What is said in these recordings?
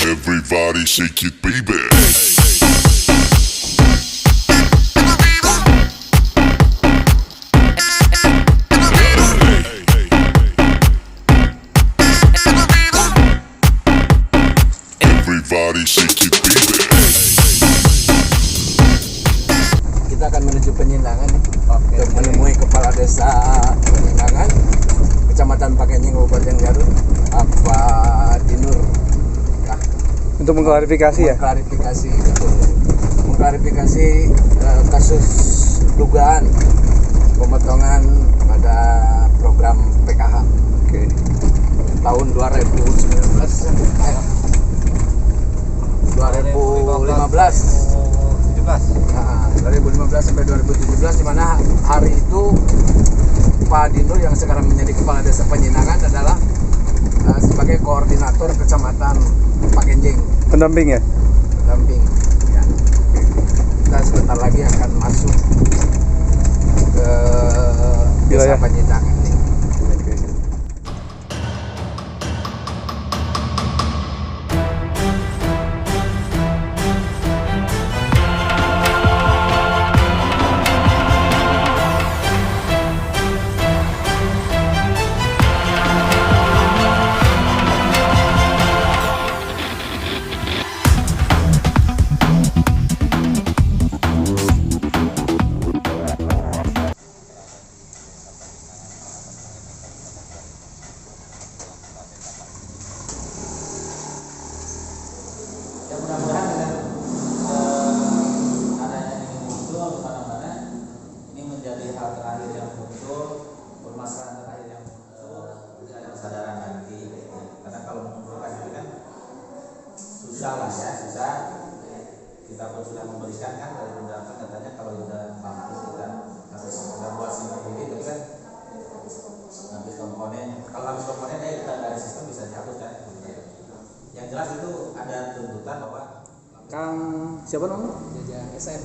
Everybody shake it, baby. Everybody shake it, baby. Kita akan menuju Penyindangan nih, untuk menemui Kepala Desa Penyindangan, Kecamatan Pakenjing, Kabupaten Garut, Pak Dinur. Ya, Untuk mengklarifikasi ya? Mengklarifikasi kasus dugaan pemotongan pada program PKH tahun 2015 Nah, 2015 sampai 2017, di mana hari itu Pak Dinur yang sekarang menjadi Kepala Desa Penyindangan adalah sebagai koordinator Kecamatan Pakenjing. Pendamping ya? Pendamping. Ya. Kita sebentar lagi akan masuk ke Desa Wilayah Penyindangan ini. Ya mudah-mudahan dengan adanya ini muncul mana-mana ini menjadi hal terakhir yang muncul, permasalahan terakhir yang ada kesadaran nanti. Karena kalau mengumpulkan itu kan susah lah ya, susah. Kita pun sudah memberikan kan dari undangan katanya kalau sudah mampu kita harus buat sendiri, tapi kan habis komponen. Kalau habis komponen ya kita dari sistem bisa dihapus kan. Yang jelas itu ada tuntutan bahwa Kang siapa namanya? Jajang SM.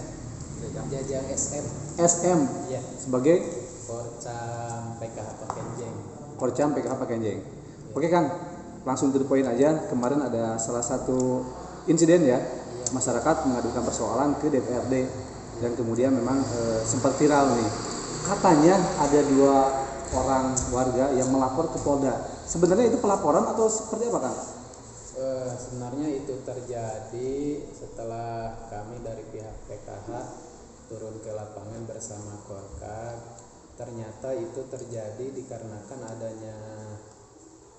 Jajang SM. SM Iya. sebagai Porcam PKH Pakenjing. Porcam PKH Pakenjing. Oke Kang, langsung to the point aja. Kemarin ada salah satu insiden ya, masyarakat mengadukan persoalan ke DPRD dan kemudian memang sempat viral nih. Katanya ada 2 orang warga yang melapor ke Polda. Sebenarnya itu pelaporan atau seperti apa Kang? Sebenarnya itu terjadi setelah kami dari pihak PKH turun ke lapangan bersama Korka. Ternyata itu terjadi dikarenakan adanya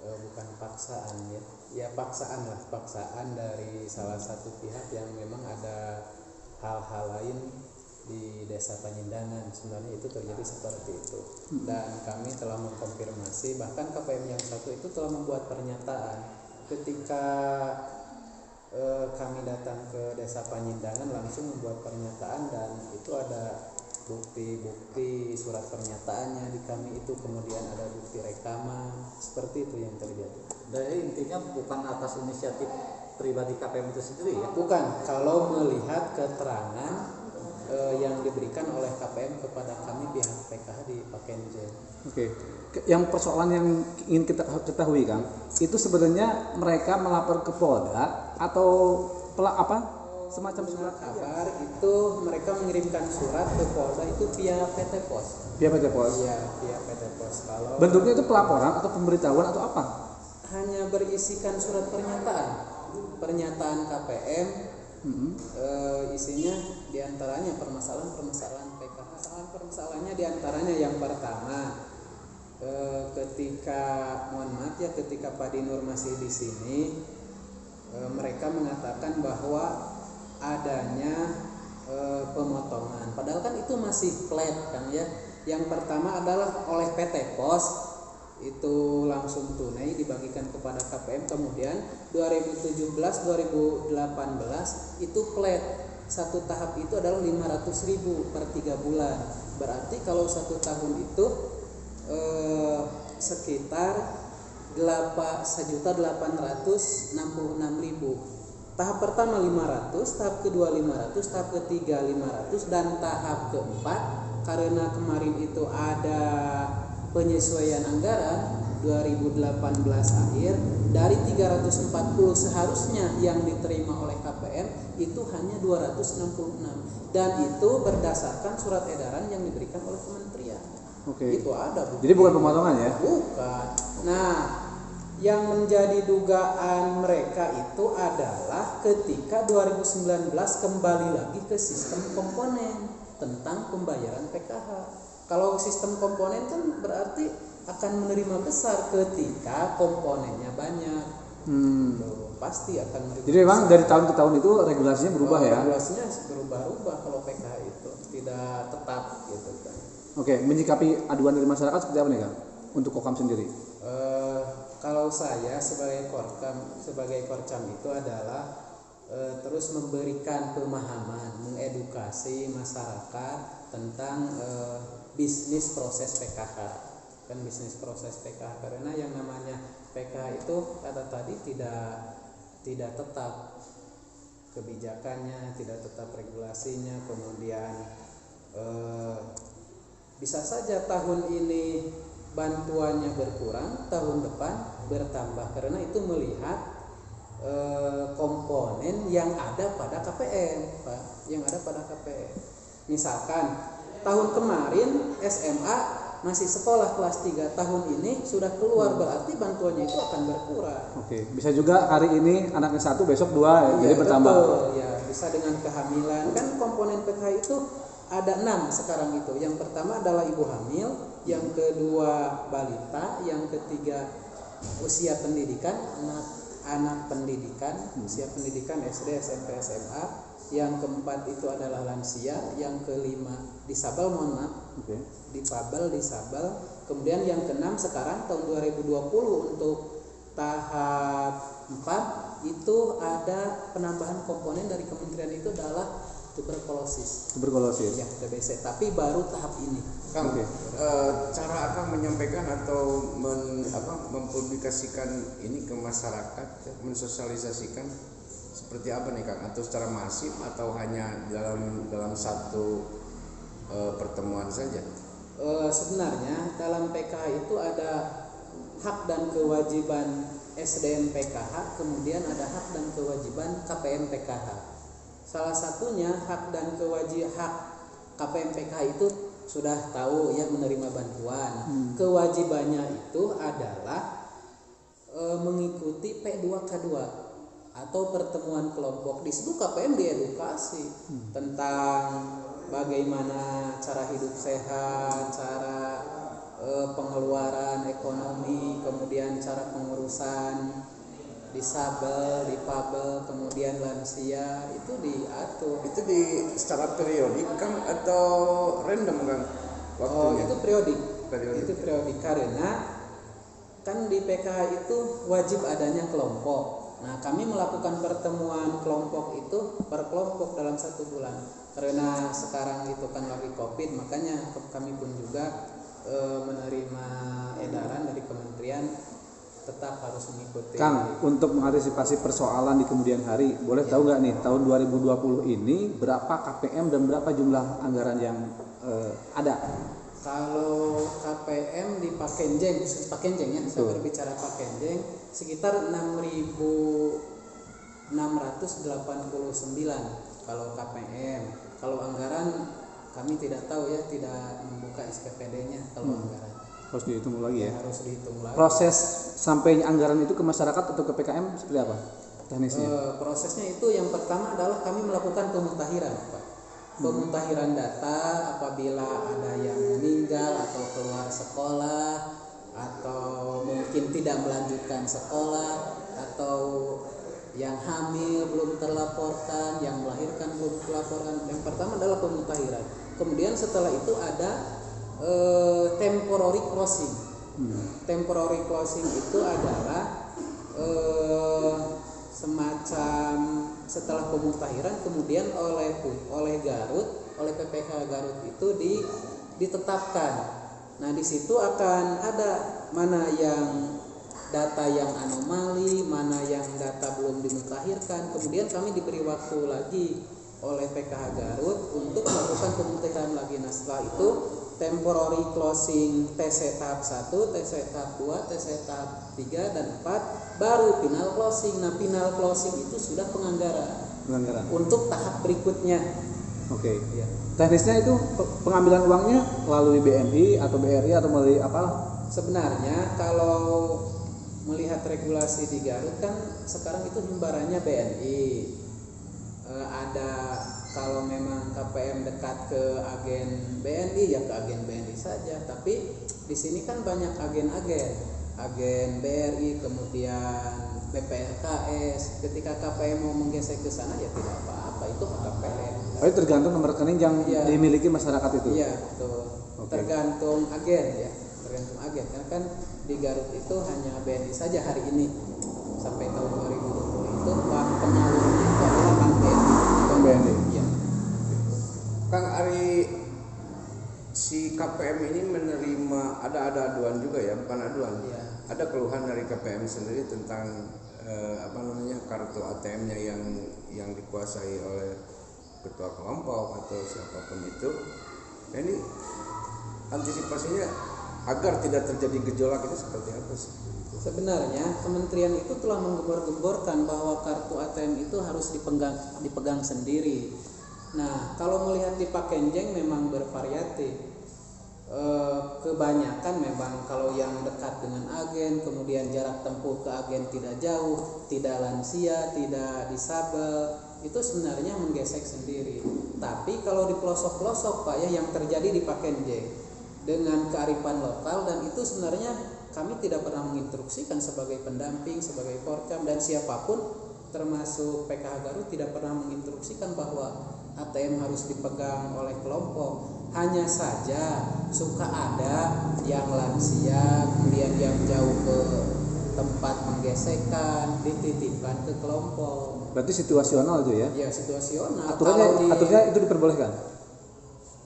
bukan paksaan ya paksaan dari salah satu pihak yang memang ada hal-hal lain di Desa Penyindangan. Sebenarnya itu terjadi seperti itu, dan kami telah mengkonfirmasi, bahkan KPM yang satu itu telah membuat pernyataan. Ketika kami datang ke Desa Penyindangan langsung membuat pernyataan, dan itu ada bukti-bukti surat pernyataannya di kami itu, kemudian ada bukti rekaman, seperti itu yang terjadi. dari intinya bukan atas inisiatif pribadi KPM itu sendiri ya? Bukan, kalau melihat keterangan yang diberikan oleh KPM kepada kami pihak PKH di Pakenjing. Oke. Yang persoalan yang ingin kita ketahui Kang, itu sebenarnya mereka melapor ke Polda atau semacam surat Kabar itu mereka mengirimkan surat ke Polda itu via PT Pos. via PT Pos? Iya, via PT Pos. Kalau Bentuknya itu pelaporan atau pemberitahuan atau apa? hanya berisikan surat pernyataan KPM, isinya diantaranya permasalahan PKH. Permasalahannya diantaranya yang pertama, ketika Pak Dinur masih di sini, mereka mengatakan bahwa adanya pemotongan, padahal kan itu masih flat kan ya. Yang pertama adalah oleh PT Pos itu langsung tunai dibagikan kepada KPM. Kemudian 2017-2018 itu flat, satu tahap itu adalah 500.000 per 3 bulan. Berarti kalau satu tahun itu sekitar 1.866.000. Tahap pertama 500, tahap kedua 500, tahap ketiga 500, dan tahap keempat karena kemarin itu ada penyesuaian anggaran 2018 akhir, dari 340 seharusnya yang diterima oleh KPM itu hanya 266, dan itu berdasarkan surat edaran yang diberikan oleh kementerian. Oke. Itu ada bukti. Jadi bukan pemotongan ya? Bukan. Nah, yang menjadi dugaan mereka itu adalah ketika 2019 kembali lagi ke sistem komponen tentang pembayaran PKH. Kalau sistem komponen kan berarti akan menerima besar ketika komponennya banyak. Pasti akan menerima. Jadi memang besar. dari tahun ke tahun itu regulasinya berubah ya? Regulasinya berubah-ubah kalau PKH itu tidak tetap gitu kan. Oke, menyikapi aduan dari masyarakat seperti apa nih Kang? Untuk Kokam sendiri? Kalau saya sebagai Korcam itu adalah terus memberikan pemahaman, mengedukasi masyarakat tentang bisnis proses PKH. Kan bisnis proses PKH, karena yang namanya PKH itu kata tadi tidak tetap kebijakannya, tidak tetap regulasinya, kemudian bisa saja tahun ini bantuannya berkurang, tahun depan bertambah, karena itu melihat komponen yang ada pada KPM, Pak, yang ada pada KPM. Misalkan tahun kemarin SMA masih sekolah kelas 3, tahun ini sudah keluar, berarti bantuannya itu akan berkurang. Oke, bisa juga hari ini anaknya 1, besok 2, jadi bertambah. Betul, ya, bisa dengan kehamilan. Kan komponen PKH itu ada 6 sekarang itu. Yang pertama adalah ibu hamil, yang kedua balita, yang ketiga usia pendidikan, anak pendidikan, usia pendidikan SD, SMP, SMA, yang keempat itu adalah lansia, yang kelima disabel, disabel, kemudian yang keenam sekarang tahun 2020 untuk tahap 4 itu ada penambahan komponen dari kementerian itu adalah tuberkulosis ya, TBC, tapi baru tahap ini. Kang, cara Akang menyampaikan atau mempublikasikan ini ke masyarakat, mensosialisasikan seperti apa nih Kang? Atau secara masif atau hanya dalam satu pertemuan saja? Sebenarnya dalam PKH itu ada hak dan kewajiban SDM PKH, kemudian ada hak dan kewajiban KPM PKH. Salah satunya hak dan kewajiban KPM PKH itu sudah tahu ya, menerima bantuan. Kewajibannya itu adalah mengikuti P2K2 atau pertemuan kelompok. Di situ KPM diedukasi tentang bagaimana cara hidup sehat, cara pengeluaran ekonomi, kemudian cara pengurusan disabel, difabel, kemudian lansia, itu diatur. Itu secara periodik Kang atau random Kang? Waktunya? Itu periodik. Itu periodik karena kan di PKH itu wajib adanya kelompok. Nah, kami melakukan pertemuan kelompok itu per kelompok dalam 1 bulan. Karena sekarang itu kan lagi Covid, makanya kami pun juga menerima edaran dari kementerian tetap harus mengikuti. Kang, untuk mengantisipasi persoalan di kemudian hari, boleh tahu nggak nih tahun 2020 ini berapa KPM dan berapa jumlah anggaran yang ada? Kalau KPM di Pakenjeng ya, saya berbicara Pakenjeng sekitar 6.689 kalau KPM. Kalau anggaran kami tidak tahu ya, tidak membuka SPPD-nya kalau anggaran. Harus dihitung lagi ya? Harus dihitung lagi. Proses sampainya anggaran itu ke masyarakat atau ke PKM seperti apa teknisnya? Prosesnya itu yang pertama adalah kami melakukan pemutahiran, Pak. Pemutahiran data apabila ada yang meninggal atau keluar sekolah atau mungkin tidak melanjutkan sekolah atau yang hamil belum terlaporkan, yang melahirkan belum terlaporkan. Yang pertama adalah pemutahiran. Kemudian setelah itu ada temporary crossing. Temporary closing itu adalah semacam setelah pemutahiran kemudian oleh Garut, oleh PPK Garut itu ditetapkan. Nah, di situ akan ada mana yang data yang anomali, mana yang data belum dimutakhirkan. Kemudian kami diberi waktu lagi oleh PKH Garut untuk melakukan pemutahiran lagi. Nah, setelah itu temporary closing TC tahap 1, TC tahap 2, TC tahap 3 dan 4, baru final closing. Nah, final closing itu sudah penganggaran untuk tahap berikutnya. Oke. Ya. Teknisnya itu pengambilan uangnya melalui BNI atau BRI atau melalui apa? Sebenarnya kalau melihat regulasi di Garut kan sekarang itu himbarannya BNI. Ada kalau memang KPM dekat ke agen BNI ya ke agen BNI saja. Tapi di sini kan banyak agen BRI, kemudian BPRKS. Ketika KPM mau menggesek ke sana ya tidak apa-apa, itu hak KPM. Oh, itu tergantung nomor rekening yang dimiliki masyarakat itu. Iya, betul. Oke. Tergantung agen ya. Tergantung agen. Karena kan di Garut itu hanya BNI saja hari ini sampai tahun 2020 itu bank penyalur itu adalah bank BNI. Bank BNI. Iya. Kang Ari, si KPM ini menerima ada aduan juga ya, bukan aduan. Iya. Ada keluhan dari KPM sendiri tentang kartu ATM-nya yang dikuasai oleh ketua kelompok atau siapapun itu. Nah, ini antisipasinya agar tidak terjadi gejolak itu seperti apa sih? Sebenarnya kementerian itu telah menggembor-gemborkan bahwa kartu ATM itu harus dipegang sendiri. Nah, kalau melihat di Pakenjeng memang bervariatif. Kebanyakan memang kalau yang dekat dengan agen, kemudian jarak tempuh ke agen tidak jauh, tidak lansia, tidak disabel, itu sebenarnya menggesek sendiri. Tapi kalau di pelosok-pelosok Pak ya yang terjadi di Pakenjeng dengan kearifan lokal, dan itu sebenarnya kami tidak pernah menginstruksikan sebagai pendamping, sebagai porcam dan siapapun termasuk PKH Garut tidak pernah menginstruksikan bahwa ATM harus dipegang oleh kelompok. Hanya saja suka ada yang lansia, kemudian yang jauh ke tempat penggesekan, dititipkan ke kelompok. Berarti situasional itu ya? Ya, situasional. Aturannya itu diperbolehkan?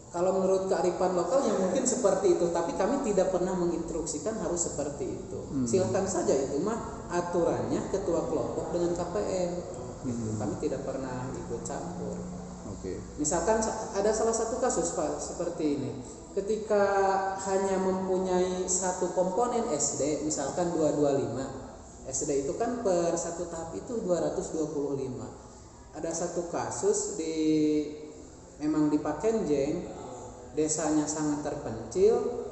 Kalau menurut kearifan lokal ya mungkin seperti itu, tapi kami tidak pernah menginstruksikan harus seperti itu. Silakan saja, itu mah aturannya ketua kelompok dengan KPM. Kami tidak pernah ikut campur. Oke. Misalkan ada salah satu kasus Pak seperti ini. Ketika hanya mempunyai satu komponen SD, misalkan 225. SD itu kan per satu tahap itu 225. Ada satu kasus memang di Pakenjeng, desanya sangat terpencil.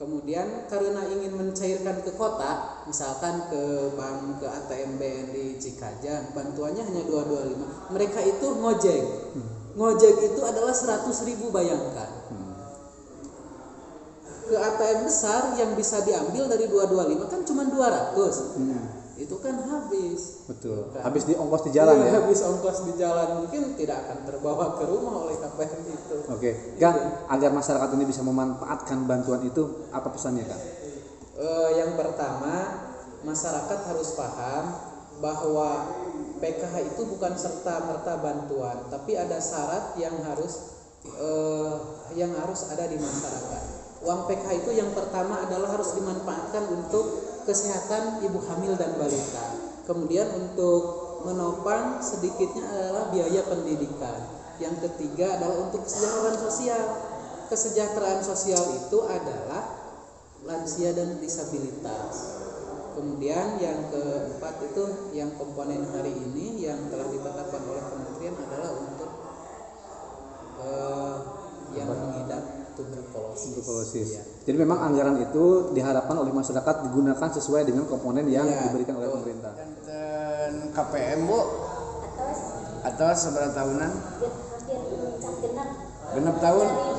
Kemudian karena ingin mencairkan ke kota, misalkan ke bank, ke ATM BNI Cikajang, bantuannya hanya 225. Mereka itu ngojek. Ngojek itu adalah 100.000, bayangkan. Ke ATM besar yang bisa diambil dari 225 kan cuma 200. Itu kan habis. Betul. Kan? Habis di ongkos di jalan ya. Habis ongkos di jalan, mungkin tidak akan terbawa ke rumah oleh KPM itu. Oke. Kang, agar masyarakat ini bisa memanfaatkan bantuan itu, apa pesannya Kang? Yang pertama, masyarakat harus paham bahwa PKH itu bukan serta-merta bantuan, tapi ada syarat yang harus ada di masyarakat. Uang PKH itu yang pertama adalah harus dimanfaatkan untuk kesehatan ibu hamil dan balita. Kemudian untuk menopang sedikitnya adalah biaya pendidikan. Yang ketiga adalah untuk kesejahteraan sosial. Kesejahteraan sosial itu adalah lansia dan disabilitas. Kemudian yang keempat itu yang komponen hari ini yang telah ditetapkan oleh kementerian adalah untuk yang mengidap tuberkulosis. Ya. Jadi memang anggaran itu diharapkan oleh masyarakat digunakan sesuai dengan komponen yang diberikan oleh pemerintah. Dan KPM Bu, atau seberapa tahunan? Genap tahun. Dari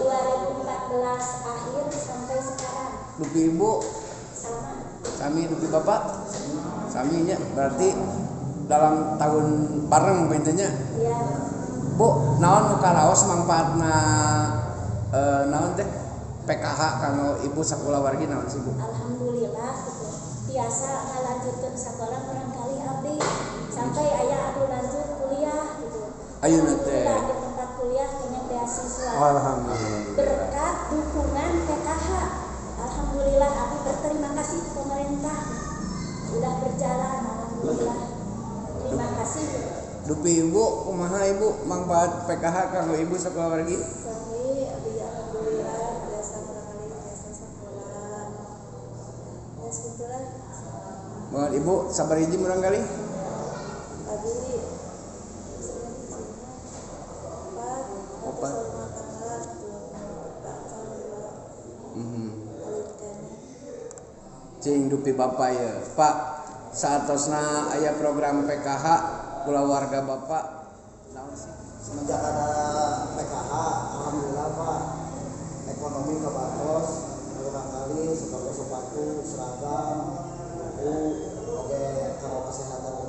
2014 akhir sampai sekarang. Dupi Ibu, kami dupi Bapak, saminya berarti dalam tahun bareng intinya. Ya. Bu, naon nu karaos mangpaatna naon teh PKH kanggo ibu sakulah wargi naon sih Bu? Alhamdulillah gitu. Biasa ngalanjutkeun sekolah barangkali abdi sampai aya anu lanjut kuliah gitu. Ayeuna teh. Alhamdulillah di tempat kuliah punya beasiswa. Alhamdulillah. Berkat dukungan PKH. Alhamdulillah abdi berterima kasih ke pemerintah. Udah berjalan alhamdulillah. Terima kasih. Dupi ibu kumaha ibu manfaat PKH kanggo ibu sakulah wargi? Kami abdi alhamdulillah biasa barangkali biasa sekolah. Ya sebetulnya Mohon ibu sabar hiji murang kali. abdi Opat. Cing dupi bapak ya Pak saatosna aya program PKH kulawarga bapak naon sih? Semenjak ada PKH, alhamdulillah Pak, ekonomi kebantos, barangkali sepatu, seragam, buku, oke, kalau kesehatan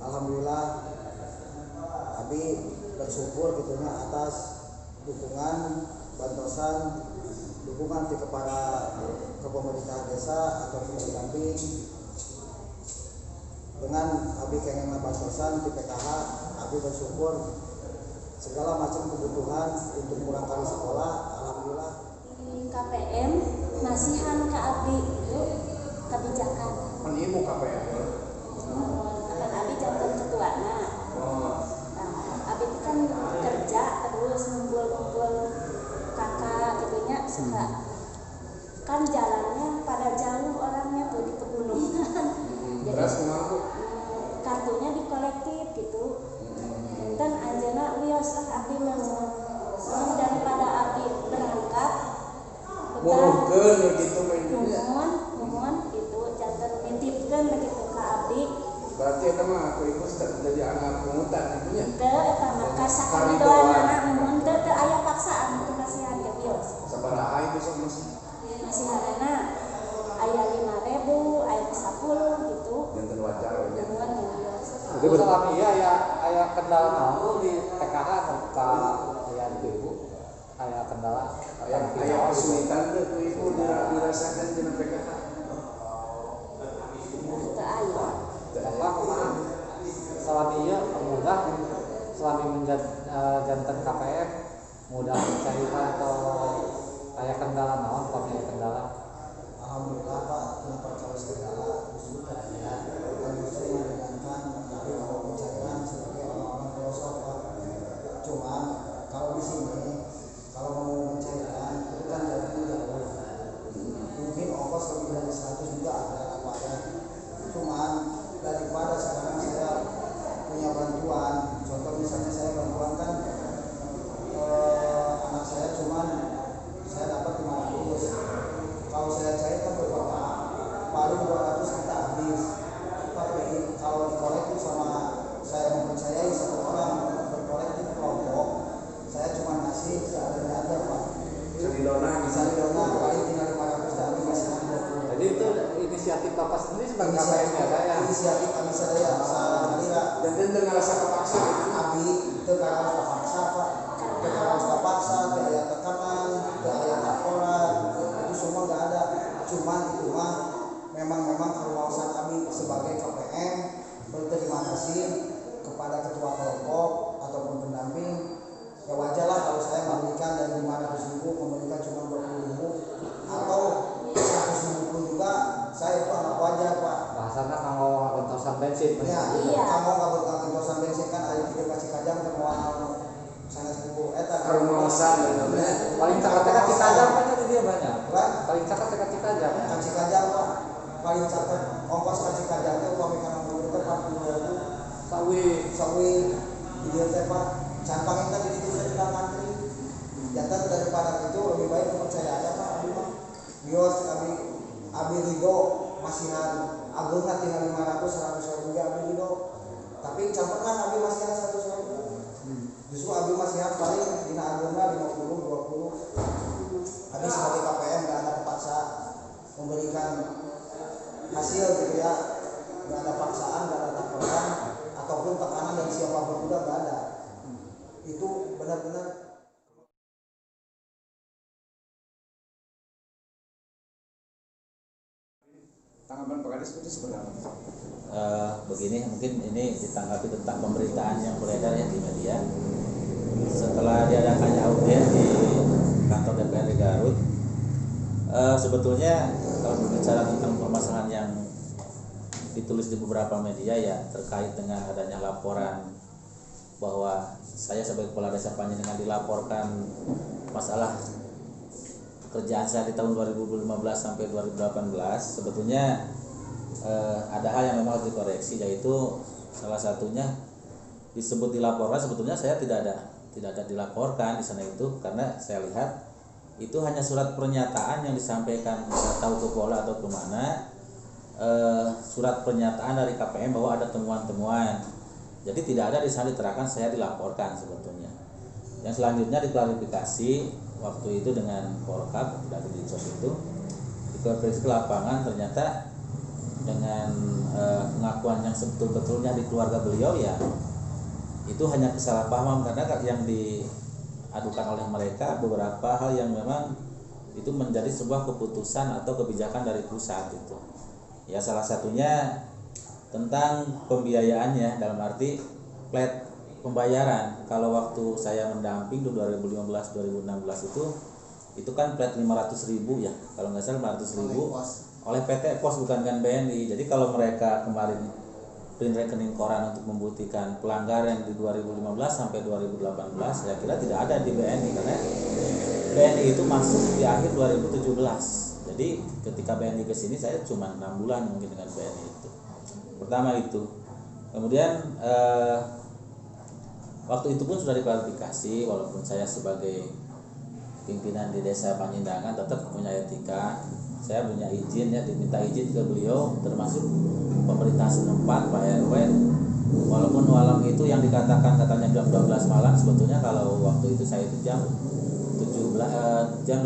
alhamdulillah, abi bersyukur gitunya atas dukungan, bantosan, dukungan di kepada ke pemerintah desa ataupun pendamping dengan abi kengen bantosan di PKH. Abi bersyukur segala macam kebutuhan untuk kurang kali sekolah, alhamdulillah. Di KPM masihan ke abdi itu kebijakan. Kan ibu KPM. Akan abdi jantan ketuana. Abi itu kan kerja terus ngumpul-ngumpul kakak gitunya suka. Kan jalannya pada jauh orangnya tuh di pegunungan. Jadi Beras kumaha? kartunya dikolektif gitu. Dan anjeunna wios abdi mah daripada abdi berangkat Muruhkeun gitu mainnya. mohon gitu jantan nitipkeun gitu ka abdi. Berarti eta mah aku ibu sudah jadi anak pungutan ibunya. Teu eta mah kasakalidoanana mun teu aya paksaan untuk kasihan ke wios. Sabaraha itu sok masih Masihanana aya 5.000, aya 10 gitu. jantan wajar ya. Mohon ya wios. Itu ber- Selama aya kendala naon di PKH ka aya di ibu? Aya kendala Aya kesulitan teh ku ibu dirasakan dina PKH. Teu aya. Bapak kumaha? Selama ieu mudah selama janten KPM mudah mencarikan atau aya kendala naon pami aya kendala? Alhamdulillah Pak, tidak percaya segala bersyukur ya. Dan justru mendengarkan dari awal pencarian sebagai orang-orang pelosok Pak. Cuman kalau di sini kalau mau mencarikan itu kan jaraknya jauh. Mungkin ongkos lebih dari 100 juga ada Pak ya. Cuman daripada sekarang saya punya bantuan, contoh misalnya saya bantuan kan anak saya cuman saya dapat 500. Kalau saya cairkan ke kota paling 200 kita habis. Tapi kalau dikolektif sama saya mempercayai satu orang berkolektif kelompok, saya cuma ngasih seadanya aja Pak. Sedidona Bisa didona paling tinggal 500 dan masih ada. Jadi itu inisiatif Bapak sendiri sebagai KPM ya saya. Inisiatif kami saya Salira jantan teu ngarasa kepaksa gitu. Abi itu karena harus terpaksa Pak. Itu harus terpaksa, ada tekanan, ada laporan, itu semua nggak ada. Cuman itu mah memang keluasan Abi sebagai KPM berterima kasih kepada ketua kelompok ataupun pendamping. Ya wajar lah kalau saya memberikan dari 500.000 memberikan cuma 20.000 atau 100.000 pun juga saya itu anak wajar Pak. Bahasana kanggo bentosan bensin. Ya, Iya. kamu nggak bertanggung kentosan bensin kan ada kita kasih kajang temuan sangat ribu eta Karumaosan bener. Paling cakat teh Citajam kan itu dia banyak. Pak, Paling cakat teh Citajam. kasih kajang Pak paling catat ongkos kasih kajang itu upami kana mobil teh 40.000 sawi di dieu teh Pak campangin tadi itu saya tidak ngantri jantan daripada itu lebih baik percaya aja Pak abi mah bios abi ridho masihan agung tinggal 500 100.000 abi ridho tapi campurkan abi masihan 100.000 justru abi masihan paling dina agungna 50 20 abi sebagai KPM nggak ada paksa memberikan hasil gitu ya nggak ada paksaan nggak ada tekanan ataupun tekanan dari siapapun juga nggak ada itu benar-benar pemahaman Pak Kades itu seperti apa? Begini, mungkin ini ditanggapi tentang pemberitaan yang beredar ya di media. Setelah diadakannya audiens di kantor DPRD Garut, sebetulnya kalau berbicara tentang permasalahan yang ditulis di beberapa media ya terkait dengan adanya laporan bahwa saya sebagai kepala desa Panjenengan dilaporkan masalah pekerjaan saya di tahun 2015 sampai 2018, sebetulnya ada hal yang memang harus dikoreksi, yaitu salah satunya disebut dilaporkan, sebetulnya saya tidak ada dilaporkan di sana itu, karena saya lihat itu hanya surat pernyataan yang disampaikan, saya tahu ke Polda atau kemana, surat pernyataan dari KPM bahwa ada temuan-temuan. Jadi tidak ada di sana diterangkan saya dilaporkan sebetulnya. Yang selanjutnya diklarifikasi waktu itu dengan Polkap, dari Dinsos itu diklarifikasi ke lapangan, ternyata dengan pengakuan yang sebetul-betulnya di keluarga beliau ya itu hanya kesalahpahaman, karena yang diadukan oleh mereka beberapa hal yang memang itu menjadi sebuah keputusan atau kebijakan dari pusat itu. Ya salah satunya tentang pembiayaannya, dalam arti plat pembayaran. Kalau waktu saya mendamping di 2015-2016 itu kan plat 500.000 ya, kalau nggak salah 500.000 oleh PT Pos, bukan kan BNI. Jadi kalau mereka kemarin print rekening koran untuk membuktikan pelanggaran di 2015 sampai 2018, saya kira tidak ada di BNI, karena BNI itu masuk di akhir 2017. Jadi ketika BNI ke sini saya cuma 6 bulan mungkin dengan BNI itu. Pertama itu. Kemudian waktu itu pun sudah diklarifikasi, walaupun saya sebagai pimpinan di Desa Panjenengan tetap punya etika. Saya punya izin ya, diminta izin ke beliau, termasuk pemerintah setempat, Pak RW. Walaupun malam itu yang dikatakan katanya jam 12 malam, sebetulnya kalau waktu itu saya itu jam 19.30,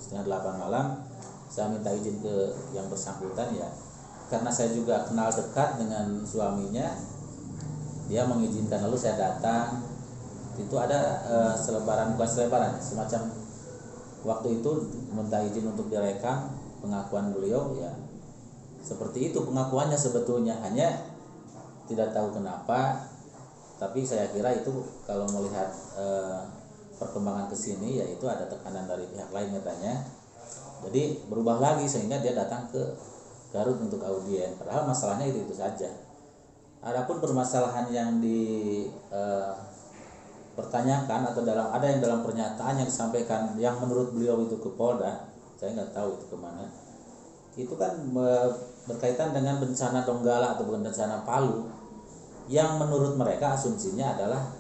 setengah 8 malam, saya minta izin ke yang bersangkutan ya, karena saya juga kenal dekat dengan suaminya, dia mengizinkan, lalu saya datang. Itu ada semacam waktu itu minta izin untuk direkam pengakuan beliau ya, seperti itu pengakuannya sebetulnya, hanya tidak tahu kenapa, tapi saya kira itu kalau melihat perkembangan kesini ya itu ada tekanan dari pihak lain katanya, jadi berubah lagi sehingga dia datang ke Garut untuk audiens, padahal masalahnya itu saja. Adapun permasalahan yang pertanyakan atau ada yang dalam pernyataan yang disampaikan yang menurut beliau itu ke Polda, saya nggak tahu itu kemana, itu kan berkaitan dengan bencana Donggala atau bencana Palu, yang menurut mereka asumsinya adalah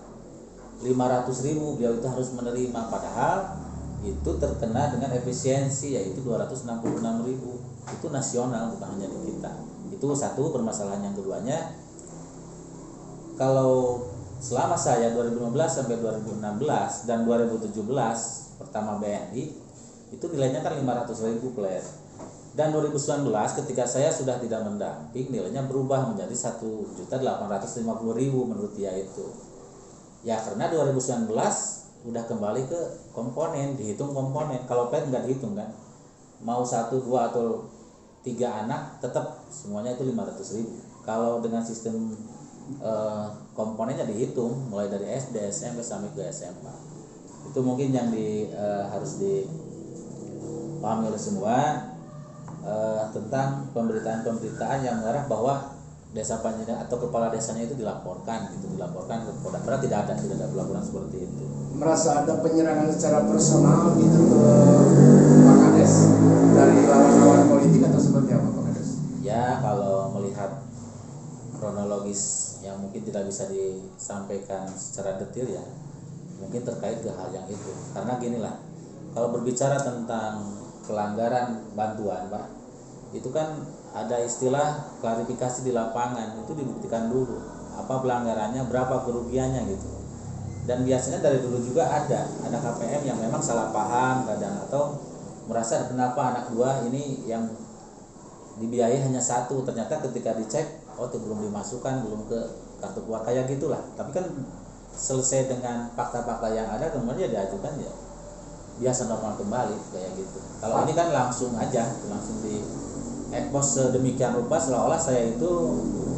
500.000 beliau itu harus menerima, padahal itu terkena dengan efisiensi yaitu 266.000, itu nasional bukan hanya di kita. Itu satu permasalahan. Yang keduanya, kalau selama saya 2015 sampai 2016 dan 2017 pertama BNI itu nilainya kan 500.000 plat, dan 2019 ketika saya sudah tidak mendamping nilainya berubah menjadi 1.850.000 menurut dia itu ya, karena 2019 udah kembali ke komponen, dihitung komponen. Kalau plat nggak dihitung kan, mau 1, 2 atau 3 anak tetap semuanya itu 500.000. Kalau dengan sistem komponennya dihitung mulai dari SD, SMP sampai ke SMA. Itu mungkin yang harus dipahami oleh semua tentang pemberitaan-pemberitaan yang mengarah bahwa Desa Panjenengan atau kepala desanya itu dilaporkan ke Polda. Padahal tidak ada pelaporan seperti itu. Merasa ada penyerangan secara personal gitu ke Pak Kades dari lawan-lawan politik atau seperti apa Pak Kades? Ya kalau melihat kronologis yang mungkin tidak bisa disampaikan secara detail ya, mungkin terkait ke hal yang itu. Karena ginilah, kalau berbicara tentang pelanggaran bantuan Pak, itu kan ada istilah klarifikasi di lapangan, itu dibuktikan dulu apa pelanggarannya, berapa kerugiannya gitu. Dan biasanya dari dulu juga ada KPM yang memang salah paham kadang, atau merasa kenapa anak 2 ini yang dibiayai hanya 1, ternyata ketika dicek oh itu belum dimasukkan, belum ke kartu keluarga kayak gitulah. Tapi kan selesai dengan fakta-fakta yang ada kemudian diajukan ya biasa normal kembali kayak gitu. Kalau ini kan langsung aja, langsung ekspos sedemikian rupa seolah-olah saya itu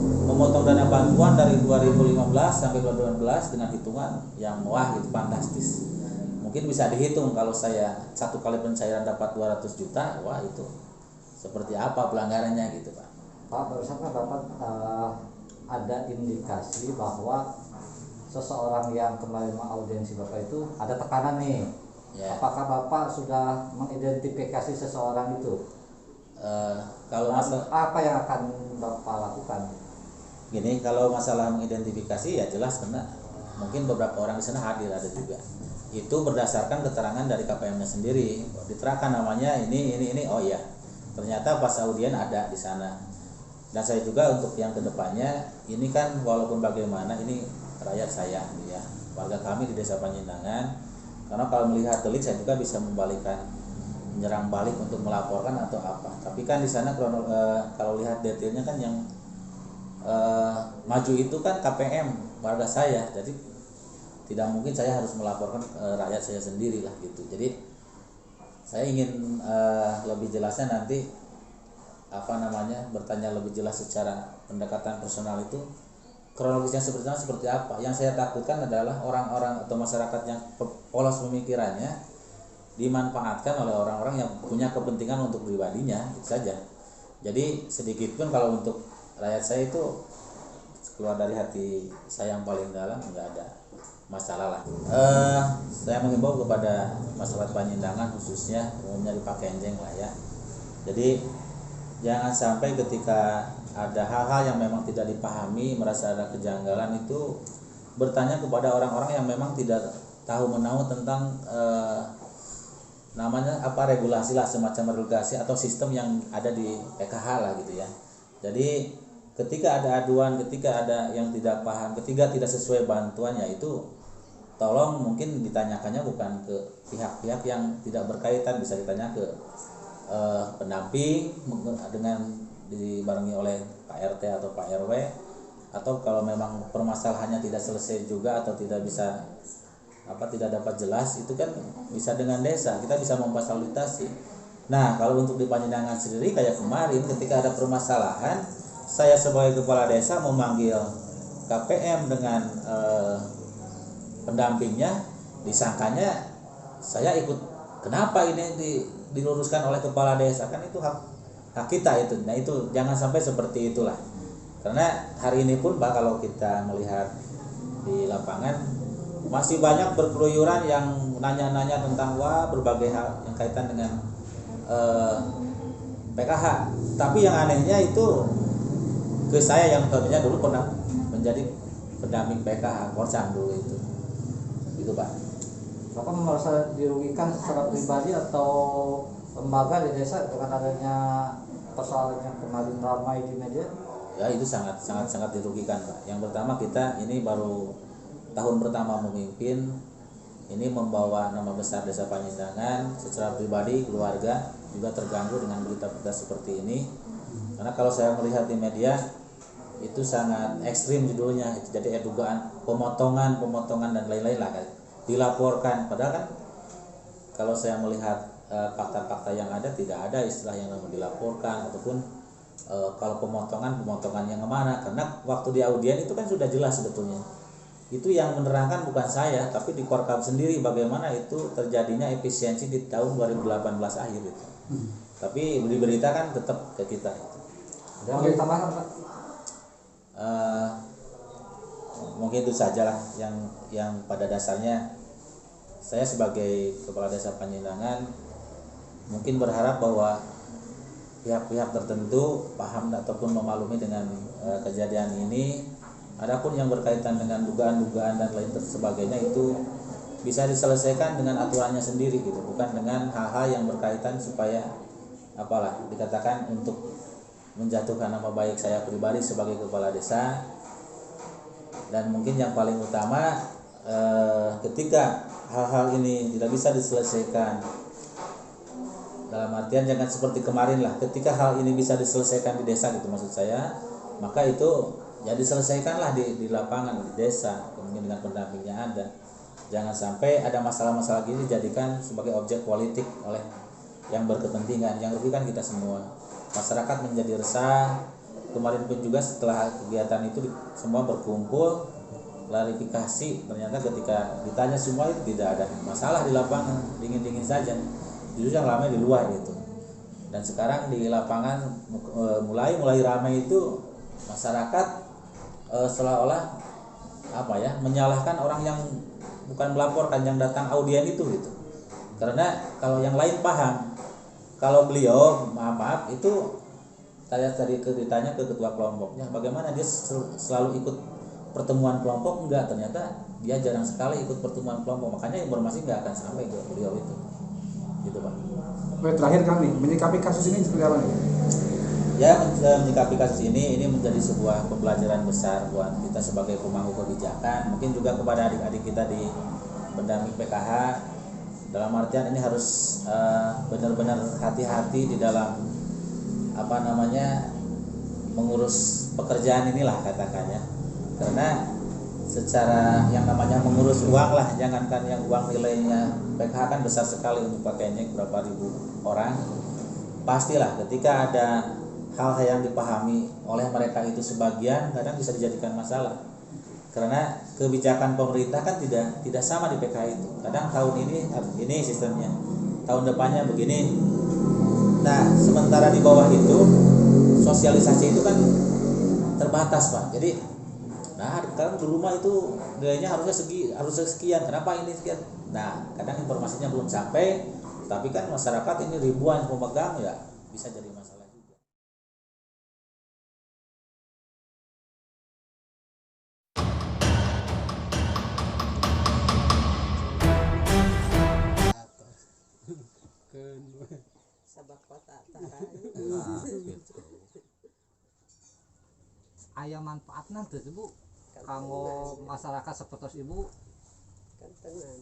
memotong dana bantuan dari 2015 sampai 2018 dengan hitungan yang wah gitu fantastis. Mungkin bisa dihitung kalau saya satu kali pencairan dapat 200 juta, wah itu seperti apa pelanggarannya gitu Pak. Pak, barusan kan Bapak ada indikasi bahwa seseorang yang kemarin mengaudiensi Bapak itu ada tekanan nih. Ya. Apakah Bapak sudah mengidentifikasi seseorang itu? Kalau masalah Apa yang akan Bapak lakukan? gini, kalau masalah mengidentifikasi ya jelas karena mungkin beberapa orang di sana hadir ada juga. Itu berdasarkan keterangan dari KPM-nya sendiri. Diterangkan namanya ini, oh iya. Ternyata pas audien ada di sana. Dan saya juga untuk yang kedepannya ini kan walaupun bagaimana ini rakyat saya ya, warga kami di Desa Panjenengan. Karena kalau melihat delik saya juga bisa menyerang balik untuk melaporkan atau apa. Tapi kan di sana kalau lihat detailnya kan yang maju itu kan KPM warga saya, jadi tidak mungkin saya harus melaporkan rakyat saya sendiri lah gitu. Jadi saya ingin lebih jelasnya nanti bertanya lebih jelas secara pendekatan personal itu kronologisnya seperti apa. Yang saya takutkan adalah orang-orang atau masyarakat yang polos pemikirannya dimanfaatkan oleh orang-orang yang punya kepentingan untuk pribadinya itu saja. Jadi sedikit pun kalau untuk rakyat saya itu keluar dari hati saya yang paling dalam nggak ada masalah lah. Saya mengimbau kepada masyarakat Panjenengan khususnya umumnya di Pak Kenjeng lah ya. Jadi jangan sampai ketika ada hal-hal yang memang tidak dipahami, merasa ada kejanggalan itu bertanya kepada orang-orang yang memang tidak tahu menahu tentang namanya regulasi lah, semacam regulasi atau sistem yang ada di PKH lah gitu ya. Jadi ketika ada aduan, ketika ada yang tidak paham, ketika tidak sesuai bantuannya itu tolong mungkin ditanyakannya bukan ke pihak-pihak yang tidak berkaitan, bisa ditanya ke pendamping dengan dibarengi oleh Pak RT atau Pak RW, atau kalau memang permasalahannya tidak selesai juga atau tidak bisa tidak dapat jelas itu kan bisa dengan desa, kita bisa memfasilitasi. Nah kalau untuk di Panjenengan sendiri kayak kemarin ketika ada permasalahan, saya sebagai kepala desa memanggil KPM dengan pendampingnya, disangkanya saya ikut. Kenapa ini diluruskan oleh kepala desa? Kan itu hak kita itu. Nah itu jangan sampai seperti itulah. Karena hari ini pun Pak, kalau kita melihat di lapangan masih banyak berkeluyuran yang nanya-nanya tentang berbagai hal yang kaitan dengan PKH. Tapi yang anehnya itu ke saya yang tentunya dulu pernah menjadi pendamping PKH Korsam dulu itu Pak. Bapak merasa dirugikan secara pribadi atau lembaga di desa dengan adanya persoalan yang kemarin ramai di media? Ya itu sangat dirugikan Pak. Yang pertama kita ini baru tahun pertama memimpin, ini membawa nama besar Desa Panjenengan, secara pribadi keluarga juga terganggu dengan berita-berita seperti ini. Karena kalau saya melihat di media itu sangat ekstrim judulnya, jadi dugaan pemotongan dan lain-lain lah kan dilaporkan. Padahal kan kalau saya melihat fakta-fakta yang ada tidak ada istilah yang namanya dilaporkan ataupun kalau pemotongan yang kemana. Karena waktu di audien itu kan sudah jelas sebetulnya. Itu yang menerangkan bukan saya, tapi di Korkab sendiri bagaimana itu terjadinya efisiensi di tahun 2018 akhir itu. Tapi diberitakan tetap ke kita. Ada yang tambahan Pak? Mungkin itu sajalah yang pada dasarnya saya sebagai kepala desa Panjenengan mungkin berharap bahwa pihak-pihak tertentu paham ataupun memaklumi dengan kejadian ini. Adapun yang berkaitan dengan dugaan-dugaan dan lain sebagainya itu bisa diselesaikan dengan aturannya sendiri gitu, bukan dengan hal-hal yang berkaitan supaya dikatakan untuk menjatuhkan nama baik saya pribadi sebagai kepala desa. Dan mungkin yang paling utama ketika hal-hal ini tidak bisa diselesaikan, dalam artian jangan seperti kemarin lah, ketika hal ini bisa diselesaikan di desa gitu maksud saya, maka itu ya diselesaikanlah di lapangan di desa, kemudian dengan pendampingnya ada. Jangan sampai ada masalah-masalah gini dijadikan sebagai objek politik oleh yang berkepentingan, yang rugi kan kita semua. masyarakat menjadi resah. Kemarin pun juga setelah kegiatan itu semua berkumpul klarifikasi, ternyata ketika ditanya semua itu tidak ada masalah di lapangan, dingin-dingin saja. Justru yang ramai di luar itu. Dan sekarang di lapangan mulai ramai itu masyarakat seolah-olah menyalahkan orang yang bukan melaporkan, yang datang audien itu gitu. Karena kalau yang lain paham, kalau beliau maaf itu saya tadi ditanya ke ketua kelompoknya, bagaimana dia selalu ikut pertemuan kelompok? Enggak, ternyata dia jarang sekali ikut pertemuan kelompok, makanya informasi nggak akan sampai ke beliau itu, gitu Pak. Oke, terakhir kami menyikapi kasus ini seperti apa nih? Ya, menyikapi kasus ini menjadi sebuah pembelajaran besar buat kita sebagai pemangku kebijakan, mungkin juga kepada adik-adik kita di pendamping PKH, dalam artian ini harus benar-benar hati-hati di dalam mengurus pekerjaan inilah katakannya, karena secara yang namanya mengurus uang lah, jangankan yang uang nilainya PKH kan besar sekali untuk pakainya berapa ribu orang, pastilah ketika ada hal-hal yang dipahami oleh mereka itu sebagian kadang bisa dijadikan masalah, karena kebijakan pemerintah kan tidak sama di PKH itu, kadang tahun ini sistemnya, tahun depannya begini. Nah, sementara di bawah itu sosialisasi itu kan terbatas Pak. Jadi, sekarang di rumah itu nilainya harusnya sekian. Kenapa ini sekian? Nah, kadang informasinya belum sampai, tapi kan masyarakat ini ribuan pemegang ya bisa jadi masalah juga. Sabak kota Aya manfaatna teu Bu kanggo masyarakat sapertos Ibu? kantenan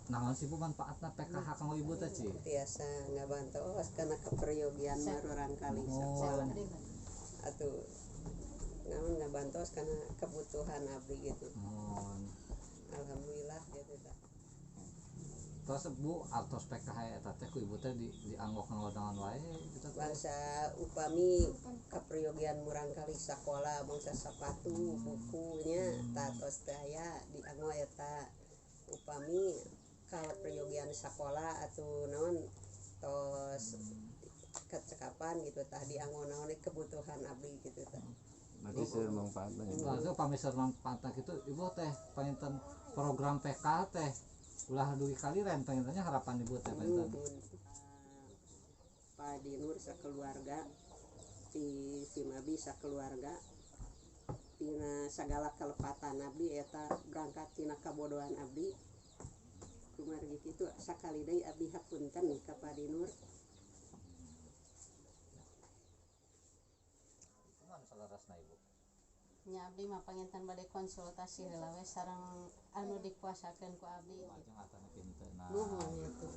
Naon sih Bu manfaatna PKH kanggo Ibu teh Ci? biasa ngabantos kana keperyogian marurang kali sakola atuh naon ngabantos kana kebutuhan abdi gitu. Alhamdulillah gitu tah. Terus Bu artos PKH eta teh ku Ibu teh dianggok naon wae gitu teh. Bangsa upami keperyogian murang kali sakola bangsa sepatu bukunya tatos teh aya dianggo eta upami keperyogian sakola atuh naon tos kecekapan gitu tah dianggo naon kebutuhan abdi gitu tah. Berarti seueur manfaatna. Lalu pamiseur manfaatna kitu Ibu teh panginten program PKH teh ulah dugi kali ren pengennya harapan Ibu teh panginten. Pak Dinur sakeluarga ti Simabi sakeluarga tina sagala kalepatan abdi eta berangkat tina kabodohan abdi kumargi kitu sakali deui abdi hapunten ka Pak Dinur. Nya abdi mah panginten bade konsultasi heula we sareng anu dikuasakeun ku abdi. Lajeng atana pinteuna. Nuhun atuh.